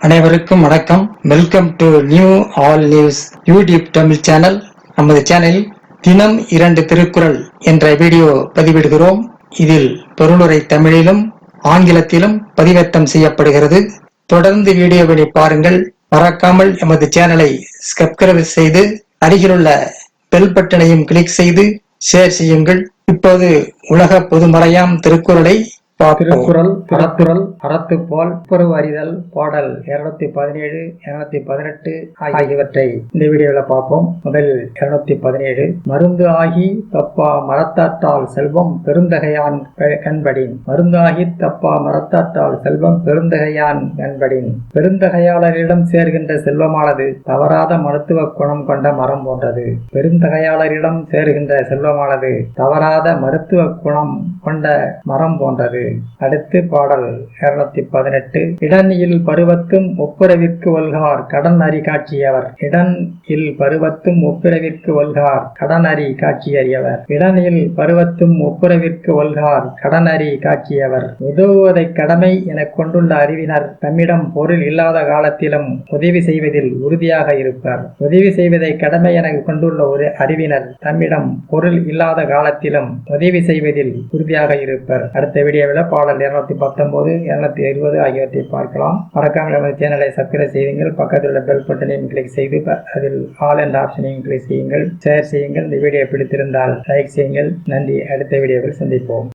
அனைவருக்கும் வணக்கம். Welcome to new all news YouTube Tamil channel. நமது சேனலில் தினம் 2 திருக்குறள் என்ற வீடியோ பதிவிடுகிறோம். இதில் பொருளுரை தமிழிலும் ஆங்கிலத்திலும் பதிவேற்றம் செய்யப்படுகிறது. தொடர்ந்து வீடியோவினை பாருங்கள். மறக்காமல் எமது சேனலை சப்ஸ்கிரைப் செய்து அருகிலுள்ள பெல் பட்டனையும் கிளிக் செய்து ஷேர் செய்யுங்கள். இப்போது உலக பொதுமறையாம் திருக்குறளை திருக்குறள் அறத்துறள் அறத்துப்பால் துப்புரவு அறிதல் பாடல் 217 218 ஆகியவற்றை இந்த வீடியோவில் பார்ப்போம். முதல் 217 மருந்து ஆகி தப்பா மரத்தாற்றால் செல்வம் பெருந்தகையான் கண்படின். மருந்தாகி தப்பா மரத்தாற்றால் செல்வம் பெருந்தகையான் கண்படின். பெருந்தகையாளரிடம் சேர்கின்ற செல்வமானது தவறாத மருத்துவ குணம் கொண்ட மரம் போன்றது. பெருந்தகையாளரிடம் சேர்கின்ற செல்வமானது தவறாத மருத்துவ குணம் கொண்ட மரம் போன்றது. அடுத்து பாடல் 218 இடன் இல் பருவத்தும் ஒப்புரவிற்கு ஒல்கார் கடன் அறி காட்சியவர். இடன் இல் பருவத்தும் ஒப்புரவிற்கு ஒல்கார் கடன் அறி காட்சியறியவர். இடன் இல் பருவத்தும் ஒப்புரவிற்கு ஒல்கார் கடன் அறி காட்சியவர். உதவுவதை கடமை என கொண்டுள்ள அறிவினர் தம்மிடம் பொருள் இல்லாத காலத்திலும் உதவி செய்வதில் உறுதியாக இருப்பர். உதவி செய்வதை கடமை என கொண்டுள்ள ஒரு அறிவினர் தம்மிடம் பொருள் இல்லாத காலத்திலும் உதவி செய்வதில் உறுதியாக இருப்பர். அடுத்த வீடியோவில் பாடல் 219 220 ஆகியவற்றை பார்க்கலாம். மறக்காமல் நமது சேனலை சப்ஸ்கிரைப் செய்யுங்கள். பக்கத்தில் உள்ள பெல் பட்டனையும் கிளிக் செய்து அதில் ஆல் என்ற ஆப்ஷனையும் கிளிக் செய்யுங்கள். ஷேர் செய்யுங்கள். இந்த வீடியோ பிடித்திருந்தால் லைக் செய்யுங்கள். நன்றி. அடுத்த வீடியோவில் சந்திப்போம்.